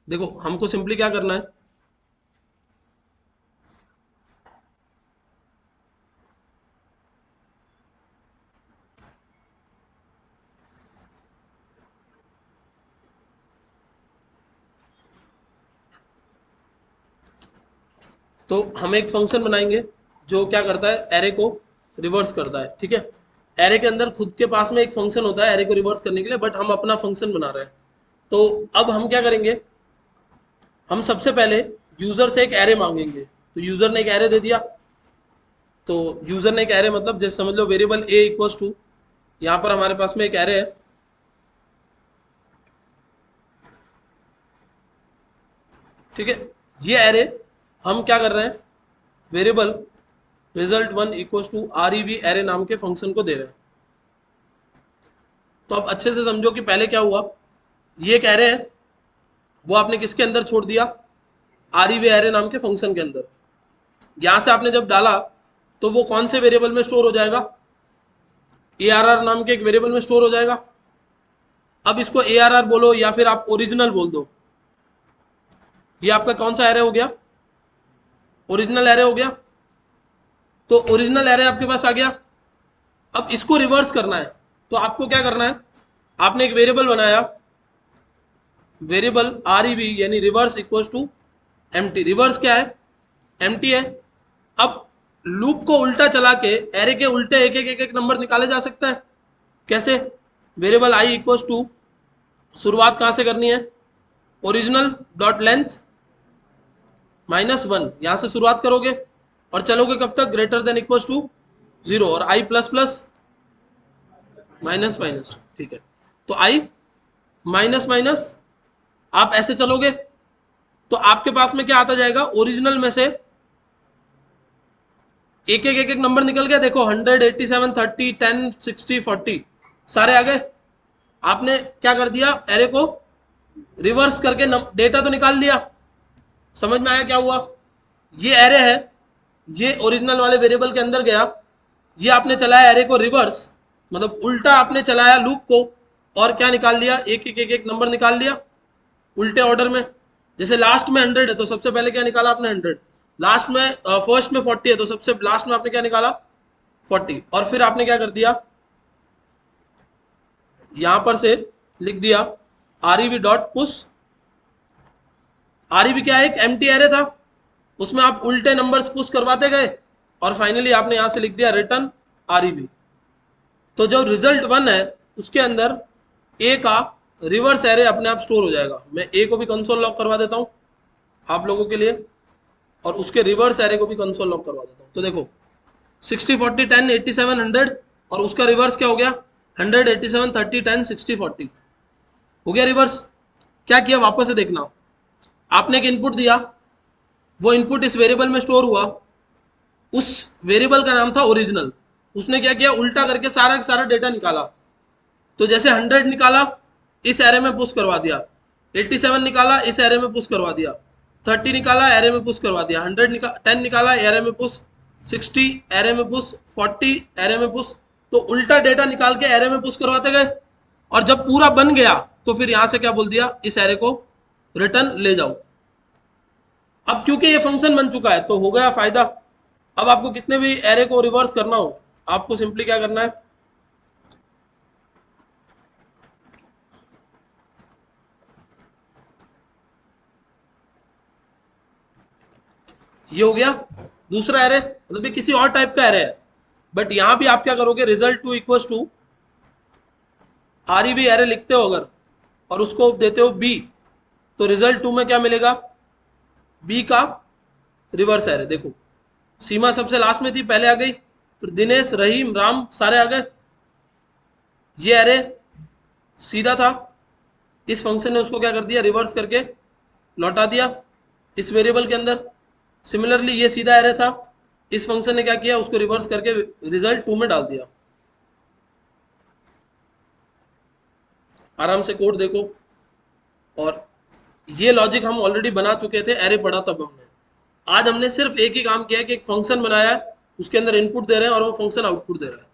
देखो हमको सिंपली क्या करना है, तो हम एक फंक्शन बनाएंगे जो क्या करता है, एरे को रिवर्स करता है। ठीक है, एरे के अंदर खुद के पास में एक फंक्शन होता है एरे को रिवर्स करने के लिए, बट हम अपना फंक्शन बना रहे हैं। तो अब हम क्या करेंगे, हम सबसे पहले यूजर से एक एरे मांगेंगे। तो यूजर ने एक एरे दे दिया, तो यूजर ने एक एरे मतलब जैसे समझ लो वेरिएबल ए इक्वल्स टू, यहाँ पर हमारे पास में एक एरे है। ठीक है, ये एरे हम क्या कर रहे हैं, variable result one equals to R E V array नाम के फंक्शन को दे रहे हैं। तो अब अच्छे से समझो कि पहले क्या हुआ, ये एक एरे है, वो आपने किसके अंदर छोड़ दिया, आर ई वी एरे नाम के फंक्शन के अंदर। यहां से आपने जब डाला तो वो कौन से वेरिएबल में स्टोर हो जाएगा, ए आर आर नाम के एक वेरिएबल में स्टोर हो जाएगा। अब इसको ए आर आर बोलो या फिर आप ओरिजिनल बोल दो, ये आपका कौन सा एरे हो गया, ओरिजिनल एरे हो गया। तो ओरिजिनल एरे आपके पास आ गया। अब इसको रिवर्स करना है, तो आपको क्या करना है, आपने एक वेरिएबल बनाया, वेरिएबल आर ई वी यानी reverse equals to empty. Reverse क्या है, एम टी है। अब लूप को उल्टा चला के एरे के उल्टे एक एक एक एक नंबर निकाले जा सकते हैं। कैसे, वेरिएबल आई इक्वल्स टू, शुरुआत कहां से करनी है, original dot length minus one, यहां से शुरुआत करोगे और चलोगे कब तक, greater than equals to zero, और I plus plus minus minus. ठीक है, तो आई माइनस माइनस, आप ऐसे चलोगे तो आपके पास में क्या आता जाएगा, ओरिजिनल में से एक एक नंबर निकल गया। देखो 100, 87, 30, 10, 60, 40 सारे आ गए। आपने क्या कर दिया, एरे को रिवर्स करके डेटा तो निकाल लिया। समझ में आया क्या हुआ, ये एरे है, ये ओरिजिनल वाले वेरिएबल के अंदर गया, ये आपने चलाया एरे को रिवर्स, मतलब उल्टा आपने चलाया लूप को, और क्या निकाल लिया, एक नंबर निकाल लिया उल्टे ऑर्डर में। जैसे लास्ट में 100 है तो सबसे पहले क्या निकाला आपने 100, लास्ट में फर्स्ट में 40 है तो सबसे लास्ट में आपने क्या निकाला 40, और फिर आपने क्या कर दिया, यहां पर से लिख दिया are E V dot push. Are E we क्या है, एक एम्प्टी एरे था, उसमें आप उल्टे नंबर्स पुश करवाते गए, और फाइनली आपने यहां से लिख दिया रिटर्न आर ई वी। तो जो रिजल्ट वन है उसके अंदर ए का रिवर्स एरे अपने आप स्टोर हो जाएगा। मैं ए को भी कंसोल लॉक करवा देता हूं आप लोगों के लिए, और उसके रिवर्स एरे को भी कंसोल लॉक करवा देता हूं। तो देखो 60, 40, 10, 87, 100, और उसका रिवर्स क्या हो गया, 100, 87, 30, 10, 60, 40 हो गया रिवर्स। क्या किया, वापस से देखना, आपने एक इनपुट दिया, वो इनपुट इस वेरिएबल में स्टोर हुआ, उस वेरिएबल का नाम था ओरिजिनल। उसने क्या किया, उल्टा करके सारा का सारा डेटा निकाला। तो जैसे 100 निकाला इस एरे में पुश करवा दिया, 87 निकाला इस एरे में पुश करवा दिया, 30 निकाला एरे में पुश करवा दिया, 10 निकाला एरे में पुश, 60 एरे में पुश, 40 एरे में पुश। तो उल्टा डेटा निकाल के एरे में पुश करवाते गए, और जब पूरा बन गया तो फिर यहां से क्या बोल दिया, इस एरे को रिटर्न ले जाओ। अब क्योंकि ये फंक्शन बन चुका है तो हो गया फायदा। अब आपको कितने भी एरे को रिवर्स करना हो, आपको सिंपली क्या करना है, ये हो गया दूसरा एरे, मतलब ये किसी और टाइप का एरे है, बट यहां भी आप क्या करोगे, result two equals to R E V array लिखते हो अगर, और उसको देते हो बी, तो रिजल्ट टू में क्या मिलेगा, बी का रिवर्स एरे। देखो सीमा सबसे लास्ट में थी, पहले आ गई, फिर दिनेश, रहीम, राम सारे आ गए। ये एरे सीधा था, इस फंक्शन ने उसको क्या कर दिया, रिवर्स करके लौटा दिया इस वेरिएबल के अंदर। सिमिलरली ये सीधा एरे था, इस फंक्शन ने क्या किया, उसको रिवर्स करके रिजल्ट टू में डाल दिया। आराम से कोड देखो, और ये लॉजिक हम ऑलरेडी बना चुके थे, एरे पढ़ा तब हमने। आज हमने सिर्फ एक ही काम किया है कि एक फंक्शन बनाया है, उसके अंदर इनपुट दे रहे हैं और वो फंक्शन आउटपुट दे रहा है।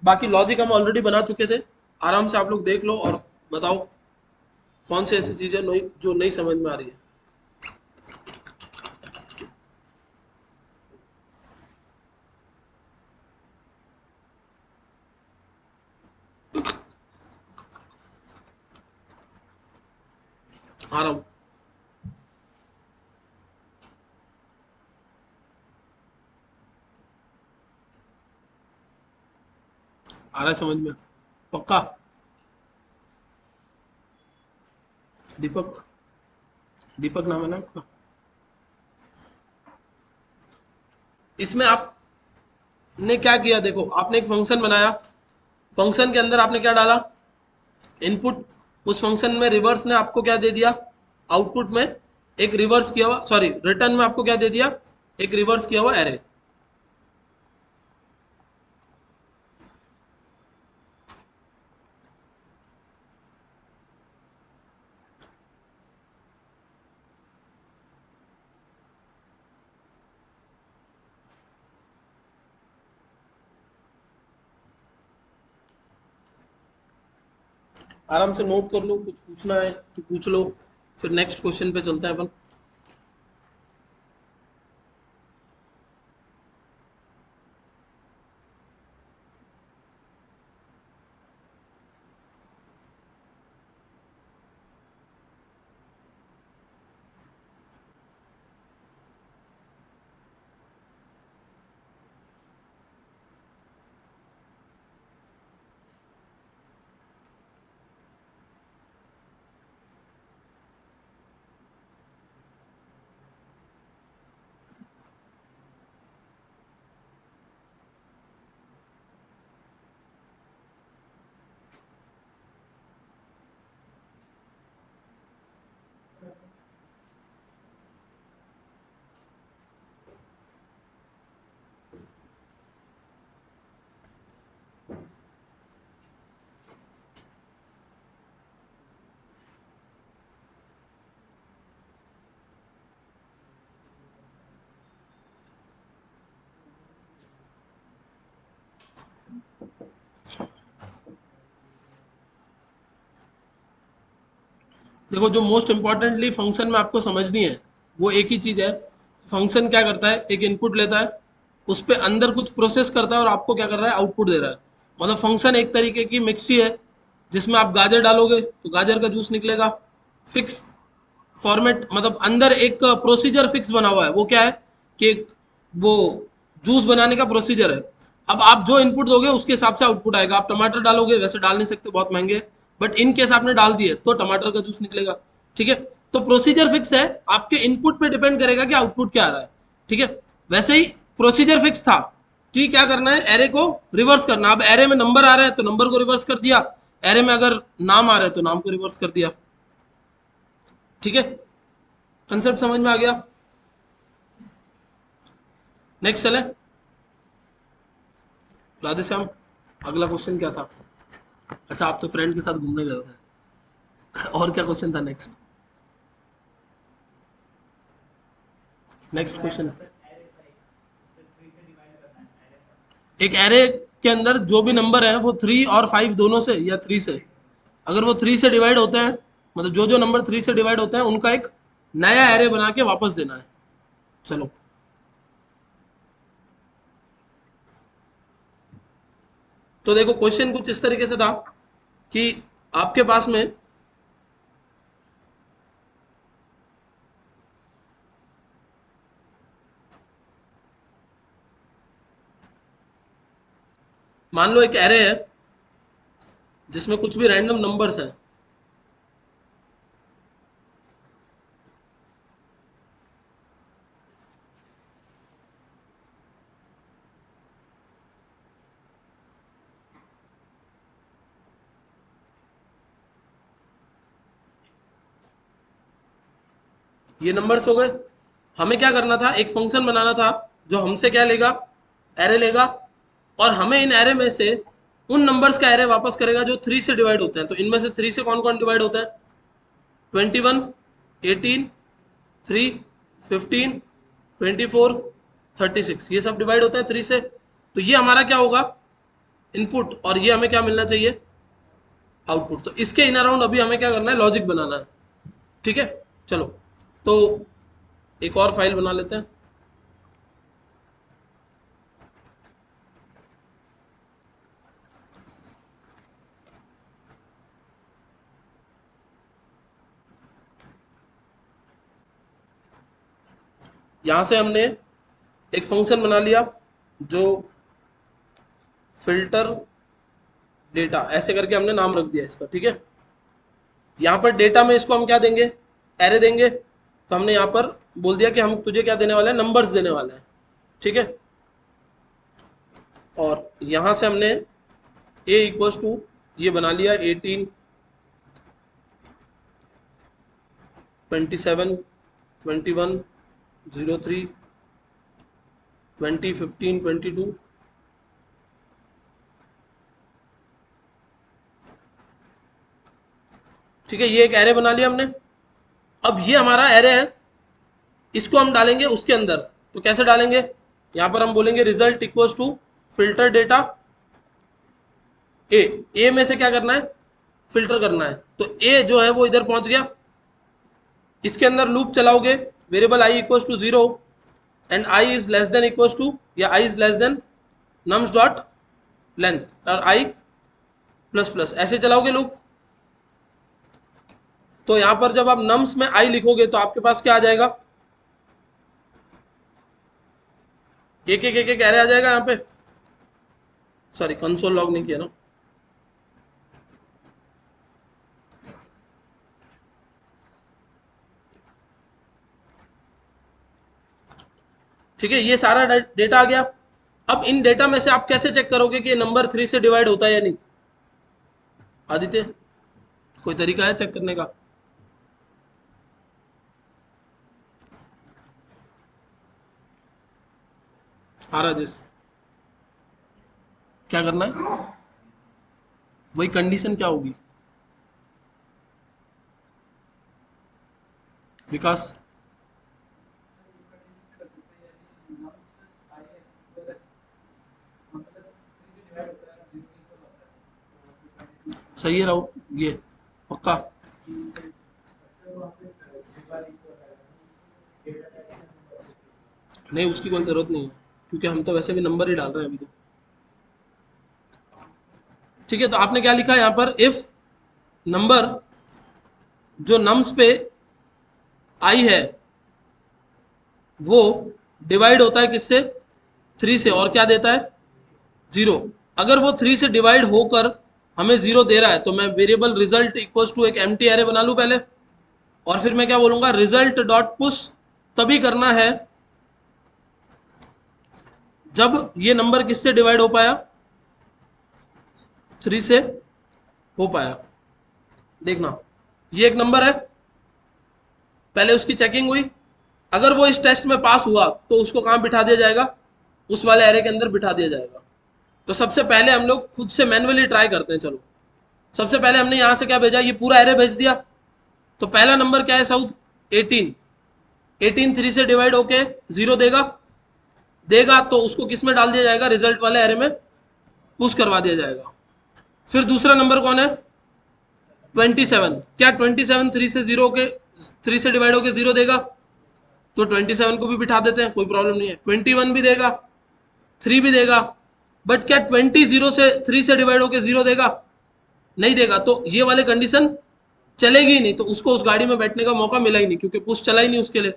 बाकी लॉजिक हम ऑलरेडी बना चुके थे, आराम से आप लोग देख लो और बताओ। कौन सी ऐसी चीज है जो नहीं समझ में आ रही है? आ रहा हूं। आ रहा है समझ में? पक्का? दीपक, दीपक नाम है ना आपका? इसमें आपने क्या किया, देखो आपने एक फंक्शन बनाया, फंक्शन के अंदर आपने क्या डाला, इनपुट। उस फंक्शन में रिवर्स ने आपको क्या दे दिया, आउटपुट में एक रिवर्स किया हुआ, सॉरी रिटर्न में आपको क्या दे दिया, एक रिवर्स किया हुआ एरे। आराम से नोट कर लो, कुछ पूछना है तो पूछ लो, फिर नेक्स्ट क्वेश्चन पे चलते हैं अपन। देखो जो मोस्ट इंपॉर्टेंटली फंक्शन में आपको समझनी है वो एक ही चीज है। फंक्शन क्या करता है, एक इनपुट लेता है, उस पे अंदर कुछ प्रोसेस करता है और आपको क्या कर रहा है, आउटपुट दे रहा है। मतलब फंक्शन एक तरीके की मिक्सी है, जिसमें आप गाजर डालोगे तो गाजर का जूस निकलेगा। फिक्स फॉर्मेट, मतलब अंदर एक प्रोसीजर फिक्स बना हुआ है, वो क्या है कि वो जूस बनाने का प्रोसीजर है। अब आप जो इनपुट दोगे उसके हिसाब से आउटपुट आएगा। आप टमाटर डालोगे, वैसे डाल नहीं सकते, बहुत महंगे, बट इन केस आपने डाल दिए तो टमाटर का जूस निकलेगा। ठीक है, तो प्रोसीजर फिक्स है, आपके इनपुट पे डिपेंड करेगा कि आउटपुट क्या आ रहा है। ठीक है, वैसे ही प्रोसीजर फिक्स था कि क्या करना है, एरे को रिवर्स करना। अब एरे में नंबर आ रहे हैं तो नंबर को रिवर्स कर दिया, एरे में अगर नाम आ रहे हैं तो नाम को रिवर्स कर दिया। ठीक है, कंसेप्ट समझ में आ गया? नेक्स्ट चले, राधे श्याम। अगला क्वेश्चन क्या था? अच्छा, आप तो फ्रेंड के साथ घूमने गए थे। और क्या क्वेश्चन था नेक्स्ट? नेक्स्ट क्वेश्चन, एक एरे के अंदर जो भी नंबर है वो 3 और 5 दोनों से, या 3 से, अगर वो 3 से डिवाइड होते हैं, मतलब जो जो नंबर 3 से डिवाइड होते हैं उनका एक नया एरे बना के वापस देना है। चलो, तो देखो क्वेश्चन कुछ इस तरीके से था कि आपके पास में मान लो एक एरे है जिसमें कुछ भी रैंडम नंबर्स हैं। ये नंबर्स हो गए। हमें क्या करना था, एक फंक्शन बनाना था जो हमसे क्या लेगा, एरे लेगा, और हमें इन एरे में से उन नंबर्स का एरे वापस करेगा जो 3 से डिवाइड होते हैं। तो इनमें से 3 से कौन कौन डिवाइड होता है, 21, 18, 3, 15, 24, 36, ये सब डिवाइड होता है 3 से। तो ये हमारा क्या होगा, इनपुट, और ये हमें क्या मिलना चाहिए, आउटपुट। तो इसके इन अराउंड अभी हमें क्या करना है, लॉजिक बनाना है। ठीक है, चलो तो एक और फाइल बना लेते हैं। यहां से हमने एक फंक्शन बना लिया जो फिल्टर डेटा ऐसे करके हमने नाम रख दिया इसका। ठीक है, यहाँ पर डेटा में इसको हम क्या देंगे, एरे देंगे। तो हमने यहाँ पर बोल दिया कि हम तुझे क्या देने वाले हैं, नंबर्स देने वाले हैं। ठीक है, और यहाँ से हमने a इक्वल्स टू ये बना लिया 18, 27, 21, 03, 20, 15, 22। ठीक है, ये एक एरे बना लिया हमने। अब ये हमारा एरे है, इसको हम डालेंगे उसके अंदर। तो कैसे डालेंगे, यहां पर हम बोलेंगे result equals to filter data A में से क्या करना है, फिल्टर करना है। तो ए जो है वो इधर पहुंच गया, इसके अंदर लूप चलाओगे, variable I equals to 0 and I is less than equals to, या I is less than nums dot length और आई प्लस प्लस, ऐसे चलाओगे लूप। तो यहां पर जब आप नम्स में आई लिखोगे तो आपके पास क्या आ जाएगा, एक एक एक एक एरे आ जाएगा यहाँ पे। सॉरी, कंसोल लॉग नहीं किया ना। ठीक है, ये सारा डेटा आ गया। अब इन डेटा में से आप कैसे चेक करोगे कि ये नंबर 3 से डिवाइड होता है या नहीं, आदित्य कोई तरीका है चेक करने का? हाँ राजेश, क्या करना है, वही कंडीशन क्या होगी विकास? सही है राहुल, ये पक्का? नहीं, उसकी कोई जरूरत नहीं है, क्योंकि हम तो वैसे भी नंबर ही डाल रहे हैं अभी तो। ठीक है, तो आपने क्या लिखा है यहाँ पर, इफ नंबर जो नम्स पे आई है वो डिवाइड होता है किससे, 3 से, और क्या देता है, 0। अगर वो 3 से डिवाइड होकर हमें 0 दे रहा है तो मैं वेरिएबल रिजल्ट इक्वल्स टू एक एम्प्टी एरे बना लूं पहले, और फिर मैं क्या बोलूंगा, रिजल्ट डॉट पुश तभी करना है जब ये नंबर किससे डिवाइड हो पाया, 3 से हो पाया। देखना, ये एक नंबर है, पहले उसकी चेकिंग हुई, अगर वो इस टेस्ट में पास हुआ तो उसको कहाँ बिठा दिया जाएगा, उस वाले एरे के अंदर बिठा दिया जाएगा। तो सबसे पहले हम लोग खुद से मैन्युअली ट्राई करते हैं। चलो, सबसे पहले हमने यहाँ से क्या भेजा, ये पूरा एरे भेज दिया। तो पहला नंबर क्या है साउथ, 18। 18 3 से डिवाइड होके 0 देगा, देगा तो उसको किस में डाल दिया जाएगा, रिजल्ट वाले एरे में पुश करवा दिया जाएगा। फिर दूसरा नंबर कौन है, 27। क्या 27 3 से डिवाइड होके 0 देगा, तो 27 को भी बिठा देते हैं, कोई प्रॉब्लम नहीं है। 21 भी देगा, 3 भी देगा, बट क्या 20 3 से डिवाइड होके 0 देगा, नहीं देगा। तो ये वाले कंडीशन चलेगी ही नहीं, तो उसको उस गाड़ी में बैठने का मौका मिला ही नहीं, क्योंकि पुश चला ही नहीं उसके लिए।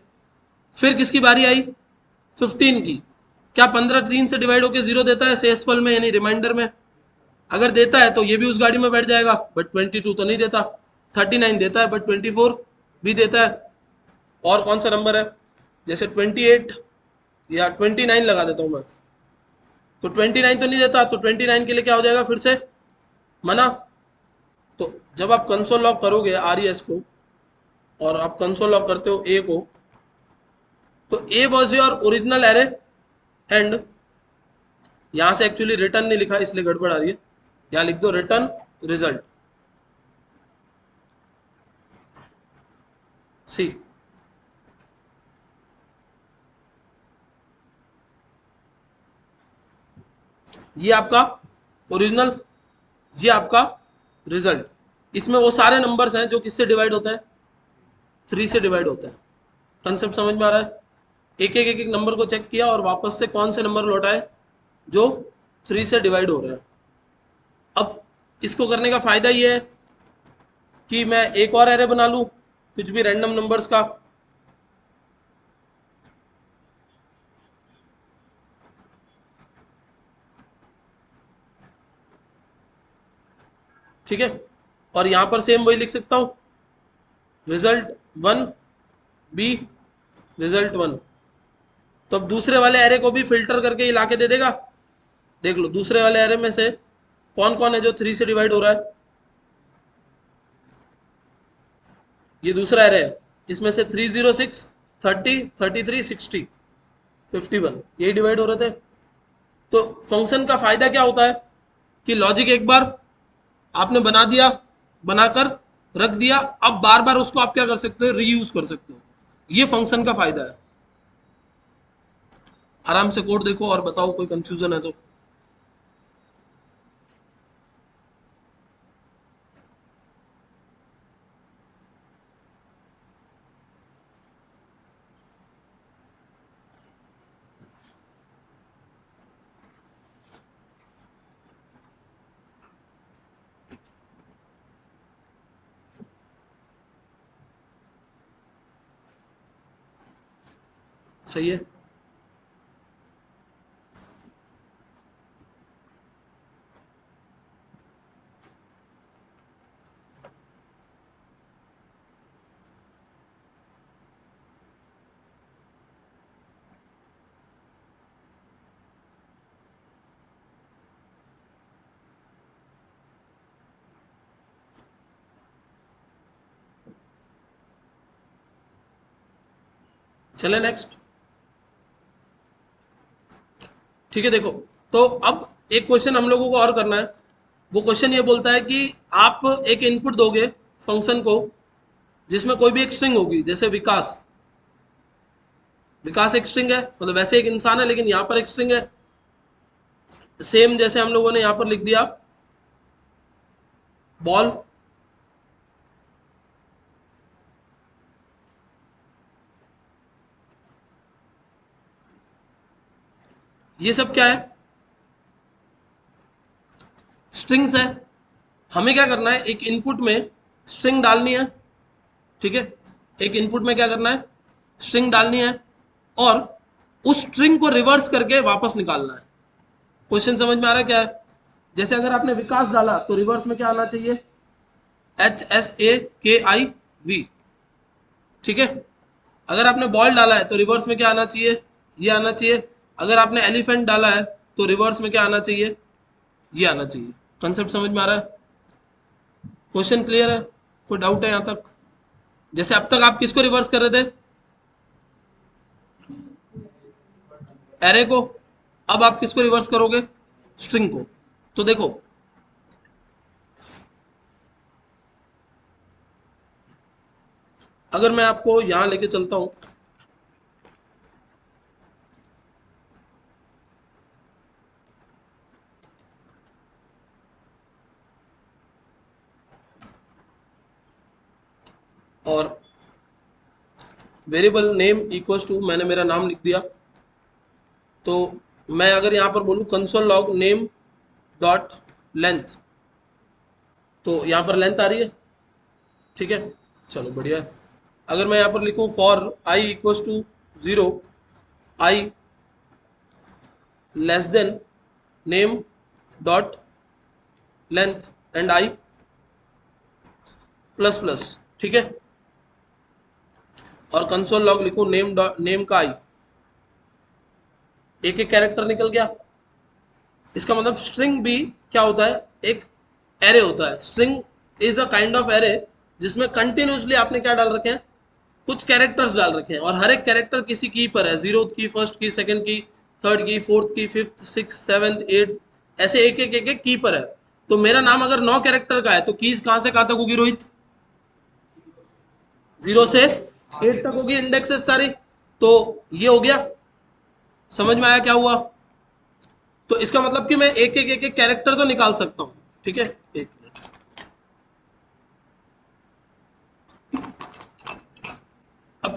फिर किसकी बारी आई, 15 की। क्या 15 3 से डिवाइड होके 0 देता है शेषफल में, यानी रिमाइंडर में? अगर देता है तो ये भी उस गाड़ी में बैठ जाएगा, बट 22 तो नहीं देता। 39 देता है, बट 24 भी देता है। और कौन सा नंबर है, जैसे 28 या 29 लगा देता हूं मैं, तो 29 तो नहीं देता, तो 29 के लिए क्या हो जाएगा, फिर से मना। तो जब आप कंसोल लॉग करोगे आरईएस को, और आप कंसोल लॉग करते हो ए को, तो ए was your original array, and यहां से एक्चुअली रिटर्न नहीं लिखा इसलिए गड़बड़ आ रही है, यहां लिख दो रिटर्न रिजल्ट सी। ये आपका ओरिजिनल, ये आपका रिजल्ट। इसमें वो सारे नंबर्स हैं जो किससे डिवाइड होते हैं, 3 से डिवाइड होते हैं। कंसेप्ट समझ में आ रहा है? एक एक नंबर को चेक किया और वापस से कौन से नंबर लौटाए जो 3 से डिवाइड हो रहे हैं। अब इसको करने का फायदा ये है कि मैं एक और एरे बना लूं कुछ भी रैंडम नंबर्स का, ठीक है, और यहां पर सेम वही लिख सकता हूं, रिजल्ट 1 बी रिजल्ट 1। तो अब दूसरे वाले एरे को भी फिल्टर करके ही ला के दे देगा। देख लो दूसरे वाले एरे में से कौन कौन है जो 3 से डिवाइड हो रहा है। ये दूसरा एरे है, इसमें से 306 30 33 60 51 यही डिवाइड हो रहे थे। तो फंक्शन का फायदा क्या होता है कि लॉजिक एक बार आपने बना दिया, बनाकर रख दिया, अब बार बार उसको आप क्या कर सकते हो, रीयूज कर सकते हो। ये फंक्शन का फायदा है। आराम से कोड देखो और बताओ कोई कंफ्यूजन है तो। सही है। चले नेक्स्ट। ठीक है, देखो तो अब एक क्वेश्चन हम लोगों को और करना है। वो क्वेश्चन ये बोलता है कि आप एक इनपुट दोगे फंक्शन को जिसमें कोई भी एक स्ट्रिंग होगी, जैसे विकास। विकास एक स्ट्रिंग है, मतलब वैसे एक इंसान है लेकिन यहां पर एक स्ट्रिंग है। सेम जैसे हम लोगों ने यहां पर लिख दिया बॉल, ये सब क्या है, स्ट्रिंग्स है। हमें क्या करना है, एक इनपुट में स्ट्रिंग डालनी है, ठीक है, एक इनपुट में क्या करना है, स्ट्रिंग डालनी है और उस स्ट्रिंग को रिवर्स करके वापस निकालना है। क्वेश्चन समझ में आ रहा है क्या है? जैसे अगर आपने विकास डाला तो रिवर्स में क्या आना चाहिए, HSAKIV, ठीक है। अगर आपने बॉल डाला है तो रिवर्स में क्या आना चाहिए, ये आना चाहिए। अगर आपने एलिफेंट डाला है तो रिवर्स में क्या आना चाहिए, ये आना चाहिए। कंसेप्ट समझ में आ रहा है? क्वेश्चन क्लियर है? कोई डाउट है यहां तक? जैसे अब तक आप किसको रिवर्स कर रहे थे, एरे को, अब आप किसको रिवर्स करोगे, स्ट्रिंग को। तो देखो अगर मैं आपको यहां लेके चलता हूं, और वेरिएबल नेम इक्वल्स टू, मैंने मेरा नाम लिख दिया, तो मैं अगर यहां पर बोलूं console log name dot length, तो यहां पर लेंथ आ रही है, ठीक है, चलो बढ़िया है। अगर मैं यहां पर लिखूं for I equals to 0, I less than name dot length and I plus plus, ठीक है, और कंसोल लॉग लिखूं नेम डॉट नेम का आई, एक एक कैरेक्टर निकल गया। इसका मतलब स्ट्रिंग भी क्या होता है, एक एरे होता है। String is a kind of array जिसमें कंटिन्यूसली आपने क्या डाल रखे हैं, कुछ कैरेक्टर्स डाल रखे हैं, और हर एक कैरेक्टर किसी की पर है, 0th की, फर्स्ट की, सेकंड की, थर्ड की, फोर्थ की, फिफ्थ, सिक्स, सेवंथ, एट, ऐसे एक एक की पर है। तो मेरा नाम अगर 9 कैरेक्टर का है तो कीज कहां से कहां तक होगी रोहित, 0 से 8 तक होगी इंडेक्सेस सारी। तो ये हो गया, समझ में आया क्या हुआ? तो इसका मतलब कि मैं एक एक कैरेक्टर तो निकाल सकता हूं, ठीक है। एक मिनट,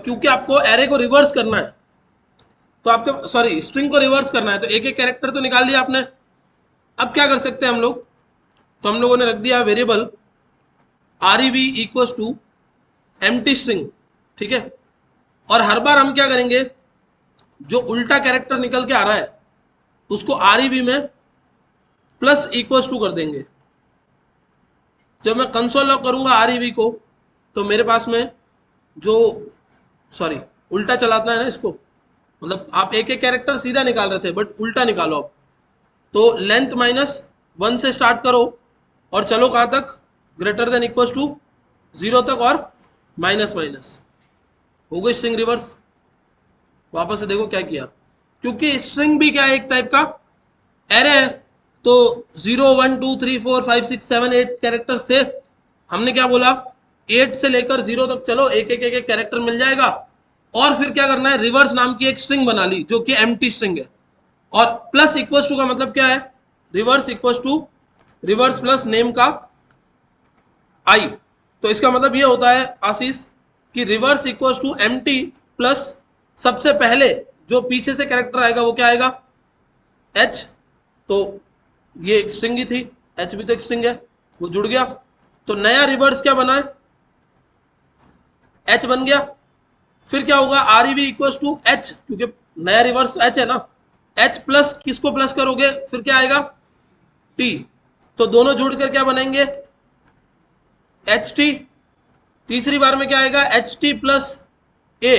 क्योंकि आपको एरे को रिवर्स करना है, तो आपके सॉरी स्ट्रिंग को रिवर्स करना है, तो एक एक कैरेक्टर तो निकाल लिया आपने। अब क्या कर सकते हैं हम लोग, तो हम लोगों ने रख दिया variable rev equals to empty string, ठीक है। और हर बार हम क्या करेंगे, जो उल्टा कैरेक्टर निकल के आ रहा है उसको rev में प्लस इक्वल्स टू कर देंगे। जब मैं कंसोल लॉग करूंगा rev को, तो मेरे पास में जो सॉरी उल्टा चलाता है ना इसको, मतलब आप एक एक कैरेक्टर सीधा निकाल रहे थे बट उल्टा निकालो अब, तो लेंथ -1 से स्टार्ट करो और चलो कहाँ तक, ग्रेटर देन इक्वल्स टू 0 तक, और माइनस माइनस हो गई स्ट्रिंग रिवर्स। वापस से देखो क्या किया, क्योंकि स्ट्रिंग भी क्या है, एक टाइप का एरे है, तो 0 1 2 3 4 5 6 7 8 कैरेक्टर से हमने क्या बोला, 8 से लेकर 0 तक चलो, एक एक एक एक कैरेक्टर मिल जाएगा। और फिर क्या करना है, रिवर्स नाम की एक स्ट्रिंग बना ली जो कि एम्प्टी स्ट्रिंग है। और प्लस इक्वल्स टू का मतलब क्या है, reverse equals to reverse plus name का आई। तो इसका मतलब ये होता है आशीष कि reverse equals to empty plus सबसे पहले जो पीछे से कैरेक्टर आएगा वो क्या आएगा, एच। तो ये एक स्ट्रिंग ही थी, एच भी तो एक स्ट्रिंग है, वो जुड़ गया। तो नया रिवर्स क्या बना है, एच बन गया। फिर क्या होगा, rev इक्वल्स टू एच, क्योंकि नया रिवर्स तो एच है ना, एच प्लस किसको प्लस करोगे, फिर क्या आएगा, टी। तो दोनों जुड़कर क्या बनेंगे, एच टी। तीसरी बार में क्या आएगा, एच टी प्लस ए,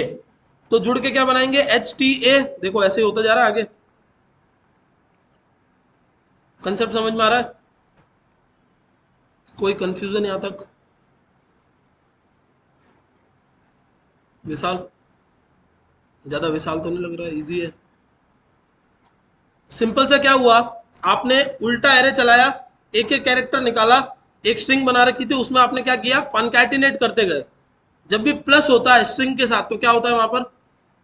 तो जुड़ के क्या बनाएंगे, एच टी ए। देखो ऐसे ही होता जा रहा है आगे, कंसेप्ट समझ में आ रहा है, कोई कंफ्यूजन यहां तक, विशाल, ज्यादा विशाल तो नहीं लग रहा है, इजी है। सिंपल सा क्या हुआ, आपने उल्टा एरे चलाया, एक एक कैरेक्टर निकाला, एक स्ट्रिंग बना रखी थी, उसमें आपने क्या किया, कॉन्कैटिनेट करते गए। जब भी प्लस होता है स्ट्रिंग के साथ तो क्या होता है, वहां पर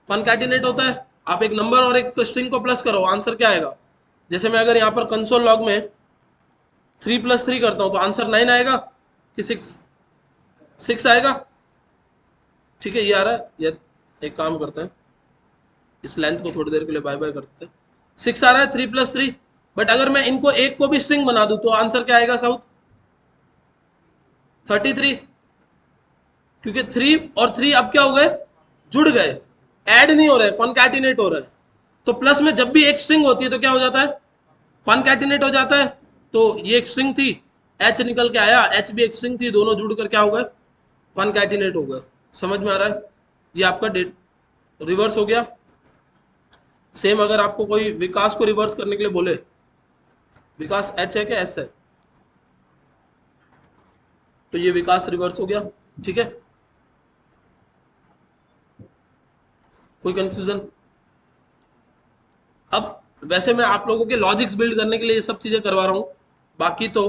कॉन्कैटिनेट होता है। आप एक नंबर और एक स्ट्रिंग को प्लस करो, आंसर क्या आएगा। जैसे मैं अगर यहाँ पर कंसोल लॉग में 3 + 3 करता हूँ तो आंसर 9 आएगा कि 6 आएगा। ठीक है, ये आ रहा है, ये एक काम करते हैं, इस लेंथ को थोड़ी देर के लिए बाय बाय करते हैं। 6 आ रहा है 3 + 3, बट अगर मैं इनको एक को भी स्ट्रिंग बना दूं तो आंसर क्या आएगा साउथ, 33। क्योंकि 3 और 3 अब क्या हो गए, जुड़ गए, ऐड नहीं हो रहे, कॉन्कैटिनेट हो रहे हैं। तो प्लस में जब भी एक स्ट्रिंग होती है तो क्या हो जाता है, कॉन्कैटिनेट हो जाता है। तो ये एक स्ट्रिंग थी, एच निकल के आया, एच भी एक स्ट्रिंग थी, दोनों जुड़कर क्या हो गए, कॉन्कैटिनेट हो गए। समझ में आ रहा है, ये आपका डेट रिवर्स हो गया। सेम अगर आपको कोई विकास को रिवर्स करने के लिए बोले, विकास एच है क्या एस है, तो ये विकास रिवर्स हो गया। ठीक है, कोई कंफ्यूजन। अब वैसे मैं आप लोगों के लॉजिक्स बिल्ड करने के लिए ये सब चीजें करवा रहा हूं, बाकी तो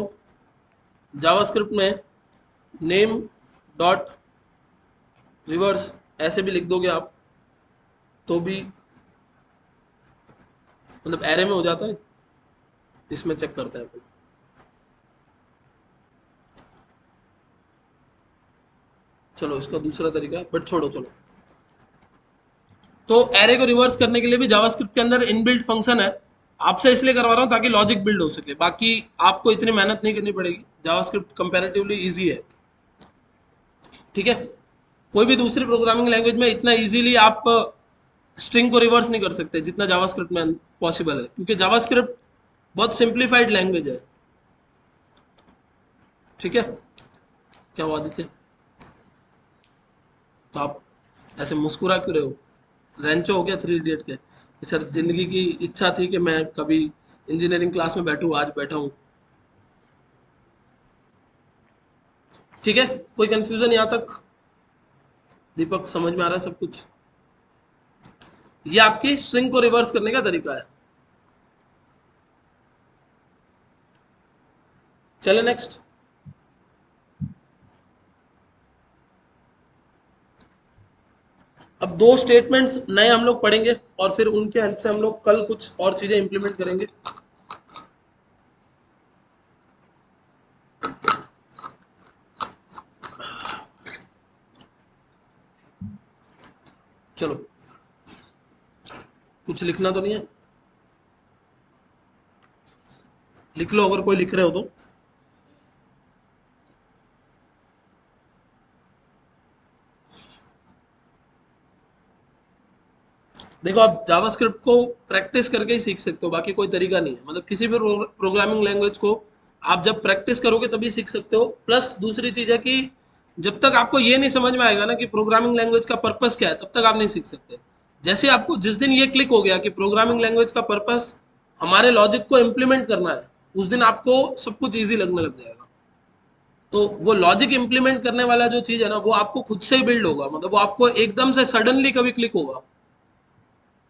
जावास्क्रिप्ट में नेम डॉट रिवर्स ऐसे भी लिख दोगे आप तो भी मतलब एरे में हो जाता है। इसमें चेक करते हैं अपन, चलो इसका दूसरा तरीका है बट छोड़ो, चलो। तो एरे को रिवर्स करने के लिए भी जावास्क्रिप्ट के अंदर इनबिल्ट फंक्शन है। आपसे इसलिए करवा रहा हूँ ताकि लॉजिक बिल्ड हो सके, बाकी आपको इतनी मेहनत नहीं करनी पड़ेगी, जावास्क्रिप्ट कंपैरेटिवली इजी है। ठीक है, कोई भी दूसरी प्रोग्रामिंग लैंग्वेज में इतना इजीली आप स्ट्रिंग को रिवर्स नहीं कर सकते जितना जावास्क्रिप्ट में पॉसिबल है, क्योंकि जावास्क्रिप्ट बहुत सिंप्लीफाइड लैंग्वेज है। ठीक है, क्या हुआ आदित्य, तो आप ऐसे मुस्कुरा क्यों रहे हो, रेंचो हो गया 3 इडियट के कि सर जिंदगी की इच्छा थी कि मैं कभी इंजीनियरिंग क्लास में बैठूं, आज बैठा हूं। ठीक है, कोई कंफ्यूजन यहां तक, दीपक समझ में आ रहा है सब कुछ, ये आपकी स्ट्रिंग को रिवर्स करने का तरीका है। चले नेक्स्ट। अब 2 स्टेटमेंट्स नए हम लोग पढ़ेंगे और फिर उनके हेल्प से हम लोग कल कुछ और चीजें इंप्लीमेंट करेंगे। चलो, कुछ लिखना तो नहीं है? लिख लो अगर कोई लिख रहे हो तो। देखो, आप जावास्क्रिप्ट को प्रैक्टिस करके ही सीख सकते हो, बाकी कोई तरीका नहीं है। मतलब किसी भी प्रोग्रामिंग लैंग्वेज को आप जब प्रैक्टिस करोगे तभी सीख सकते हो। प्लस दूसरी चीज है कि जब तक आपको ये नहीं समझ में आएगा ना कि प्रोग्रामिंग लैंग्वेज का पर्पस क्या है, तब तक आप नहीं सीख सकते। जैसे आपको जिस दिन ये क्लिक हो गया कि प्रोग्रामिंग लैंग्वेज का पर्पस हमारे लॉजिक को इम्प्लीमेंट करना है, उस दिन आपको सब कुछ ईजी लगने लग जाएगा। तो वो लॉजिक इंप्लीमेंट करने वाला जो चीज है ना, वो आपको खुद से ही बिल्ड होगा। मतलब वो आपको एकदम से सडनली कभी क्लिक होगा,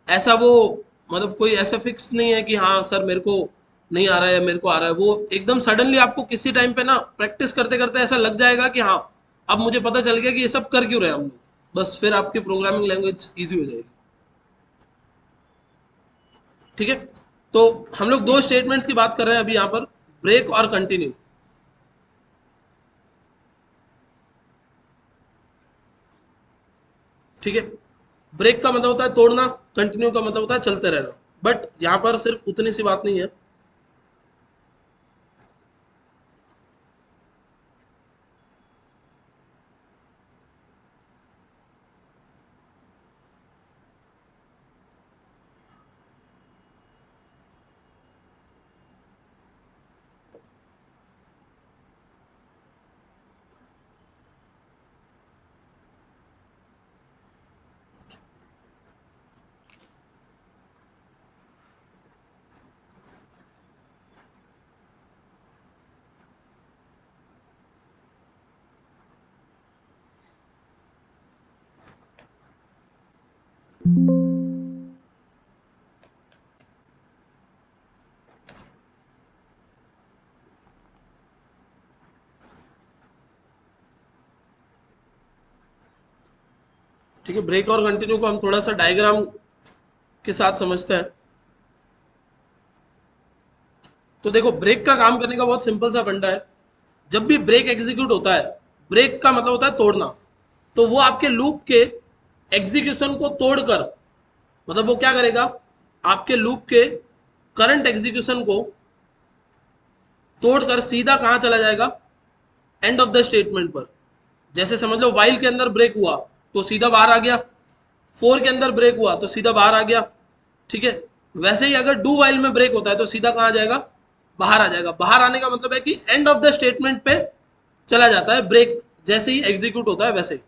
ऐसा वो, मतलब कोई ऐसा फिक्स नहीं है कि हाँ सर मेरे को नहीं आ रहा है, मेरे को आ रहा है। वो एकदम सडनली आपको किसी टाइम पे ना प्रैक्टिस करते करते ऐसा लग जाएगा कि हाँ अब मुझे पता चल गया कि ये सब कर क्यों रहे हैं हम लोग। बस फिर आपकी प्रोग्रामिंग लैंग्वेज इजी हो जाएगी। ठीक है, तो हम लोग दो स्टेटमेंट्स की बात कर रहे हैं अभी यहाँ पर, ब्रेक और कंटिन्यू। ठीक है, ब्रेक का मतलब होता है तोड़ना, कंटिन्यू का मतलब होता है चलते रहना। बट यहाँ पर सिर्फ उतनी सी बात नहीं है। ठीक है, ब्रेक और कंटिन्यू को हम थोड़ा सा डायग्राम के साथ समझते हैं। तो देखो, ब्रेक का काम करने का बहुत सिंपल सा फंडा है। जब भी ब्रेक एग्जीक्यूट होता है, ब्रेक का मतलब होता है तोड़ना। तो वो आपके लूप के एग्जीक्यूशन को तोड़कर, मतलब वो क्या करेगा, आपके लूप के करंट एग्जीक्यूशन को तोड़कर सीधा कहां चला जाएगा, एंड ऑफ द स्टेटमेंट पर। जैसे समझ लो वाइल के अंदर ब्रेक हुआ तो सीधा बाहर आ गया, फोर के अंदर ब्रेक हुआ तो सीधा बाहर आ गया। ठीक है, वैसे ही अगर डू वाइल में ब्रेक होता है तो सीधा कहां आ जाएगा, बाहर आ जाएगा। बाहर आने का मतलब है कि एंड ऑफ द स्टेटमेंट पे चला जाता है, ब्रेक जैसे ही एग्जीक्यूट होता है वैसे ही।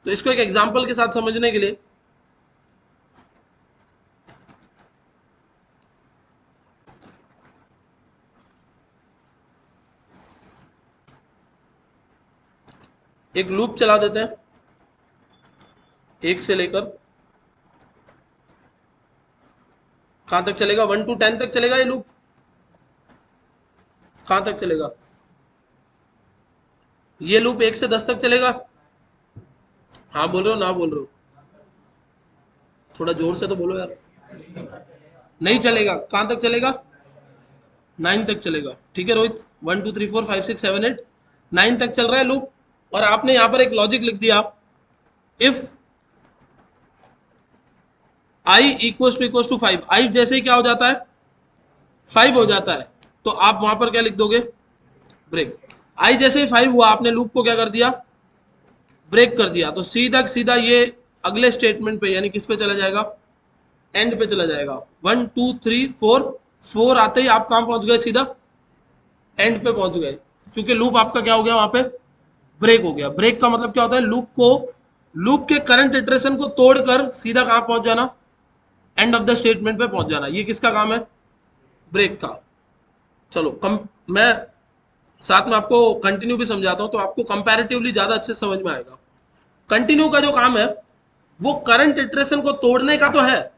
तो इसको एक एग्जांपल के साथ समझने के लिए, एक लूप चला देते हैं, एक से लेकर कहां तक चलेगा, 1 to 10 तक चलेगा ये लूप। कहां तक चलेगा ये लूप, 1 से 10 तक चलेगा। हाँ बोल रहे हो ना, बोल रहे हो, थोड़ा जोर से तो बोलो यार। नहीं चलेगा, कहां तक चलेगा, 9 तक चलेगा। ठीक है रोहित, 1 2 3 4 5 6 7 8 9 तक चल रहा है लूप। और आपने यहां पर एक लॉजिक लिख दिया, इफ आई इक्वल टू 5, आई जैसे ही क्या हो जाता है, 5 हो जाता है, तो आप वहां पर क्या लिख दोगे, ब्रेक। आई जैसे ही 5 हुआ, आपने लूप को क्या कर दिया, ब्रेक कर दिया, तो सीधा सीधा ये अगले स्टेटमेंट पे, यानी किस पे चला जाएगा, एंड पे चला जाएगा। 1 2 3 4, 4 आते ही आप कहां पहुंच गए, सीधा एंड पे पहुंच गए, क्योंकि लूप आपका क्या हो गया, वहां पे ब्रेक हो गया। ब्रेक का मतलब क्या होता है, लूप को, लूप के करंट इटरेशन को तोड़कर सीधा कहां पहुंच जाना, एंड ऑफ द स्टेटमेंट पे पहुंच जाना। ये किसका काम है, ब्रेक का। चलो मैं साथ में आपको कंटिन्यू भी समझाता हूं, तो आपको कंपैरेटिवली ज्यादा अच्छे से समझ में आएगा। कंटिन्यू का जो काम है, वो करंट इटरेशन को तोड़ने का तो है,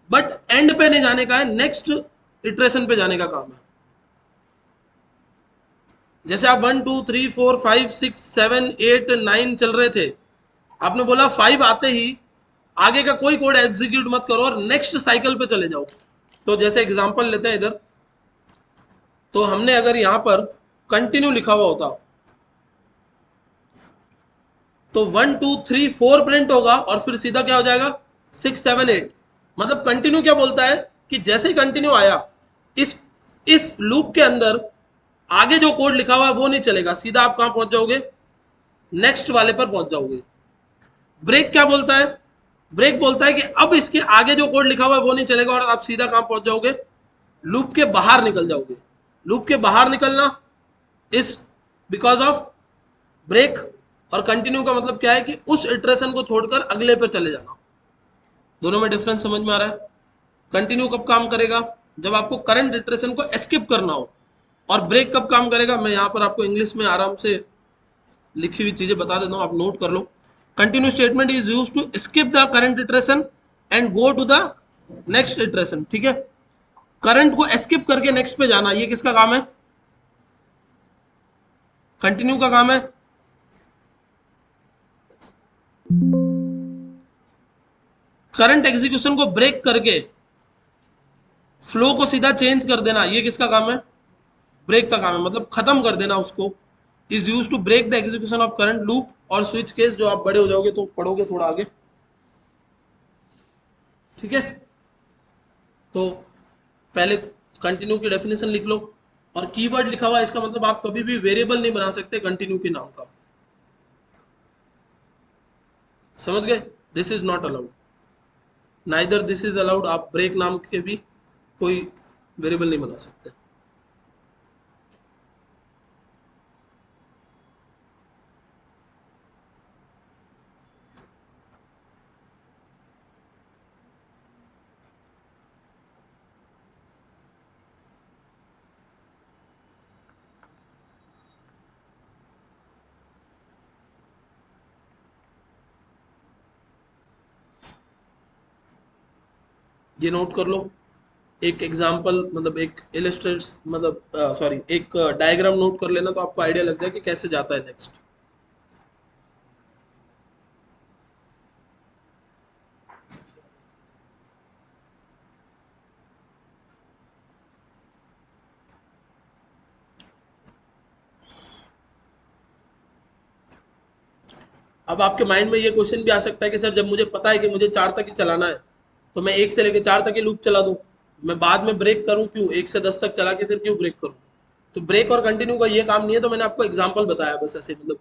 बट एंड पे नहीं जाने का है, नेक्स्ट इटरेशन पे जाने का काम है। जैसे आप 1 2 3 4 5 6 7 8 9 चल रहे थे, आपने बोला 5 आते ही आगे का कोई कोड एग्जीक्यूट मत करो और नेक्स्ट साइकिल पे चले जाओ। तो जैसे एग्जांपल लेते हैं इधर, तो हमने अगर यहां पर कंटिन्यू लिखा हुआ होता, तो 1 2 3 4 प्रिंट होगा और फिर सीधा क्या हो जाएगा, 6 7 8, मतलब कंटिन्यू क्या बोलता है कि जैसे ही कंटिन्यू आया, इस इस लूप के अंदर आगे जो कोड लिखा हुआ है वो नहीं चलेगा, सीधा आप कहां पहुंच जाओगे, नेक्स्ट वाले पर पहुंच जाओगे। ब्रेक क्या बोलता है, ब्रेक बोलता है कि अब इसके आगे जो कोड लिखा हुआ है वो नहीं चलेगा और आप सीधा कहां पहुंच जाओगे, लूप के बाहर निकल जाओगे। लूप के बाहर निकलना इस बिकॉज ऑफ ब्रेक, और कंटिन्यू का मतलब क्या है कि उस इटरेशन को छोड़कर अगले पर चले जाना। दोनों में डिफरेंस समझ में आ रहा है? कंटिन्यू कब काम करेगा, जब आपको करंट इटरेशन को एस्केप करना हो, और ब्रेक कब काम करेगा, मैं यहां पर आपको इंग्लिश में आराम से लिखी हुई चीजें बता देता हूं, आप नोट कर लो। Continue statement is used to skip the current iteration and go to the next iteration. ठीक है, करंट को एस्केप करके नेक्स्ट पे जाना, ये किसका काम है, कंटिन्यू का काम है। करंट एग्जीक्यूशन को ब्रेक करके फ्लो को सीधा चेंज कर देना, ये किसका काम है, ब्रेक का काम है, मतलब खत्म कर देना उसको। Is use to break the execution of current loop और स्विच केस, जो आप बड़े हो जाओगे तो पढ़ोगे थोड़ा आगे। ठीक है, तो पहले कंटिन्यू की डेफिनेशन लिख लो, और कीवर्ड लिखा हुआ है, इसका मतलब आप कभी भी वेरिएबल नहीं बना सकते कंटिन्यू के नाम का, समझ गए? This is not allowed, neither this is allowed, आप ब्रेक नाम के भी कोई वेरिएबल नहीं बना सकते। ये नोट कर लो, एक एग्जाम्पल मतलब एक इलिस्ट्रेट मतलब सॉरी एक डायग्राम नोट कर लेना, तो आपको आइडिया लग जाए कि कैसे जाता है नेक्स्ट। अब आपके माइंड में ये क्वेश्चन भी आ सकता है कि सर जब मुझे पता है कि मुझे 4 तक ही चलाना है, तो मैं 1 से लेकर 4 तक ही लूप चला दूं, मैं बाद में ब्रेक करूं क्यों, 1 से 10 तक चला के फिर क्यों ब्रेक करूं? तो ब्रेक और कंटिन्यू का ये काम नहीं है, तो मैंने आपको एग्जांपल बताया, बस ऐसे मतलब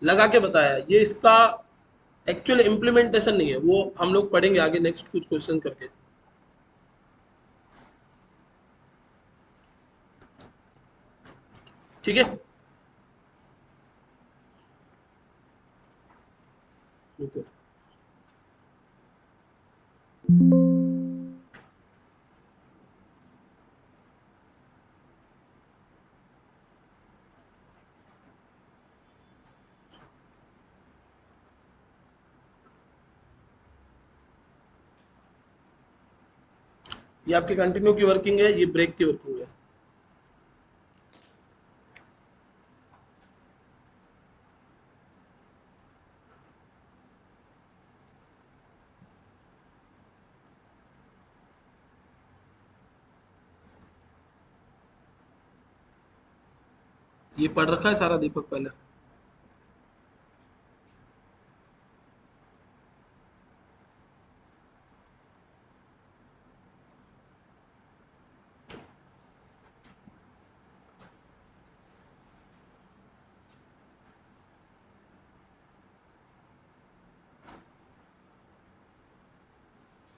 लगा के बताया, ये इसका एक्चुअल इम्प्लीमेंटेशन नहीं है, वो हम लोग पढ़ेंगे आगे नेक्स्ट कुछ क्वेश्चन करके। ठीक है, ओके। ये आपकी कंटिन्यू की वर्किंग है, ये ब्रेक की वर्किंग है। ये पढ़ रखा है सारा दीपक पहले?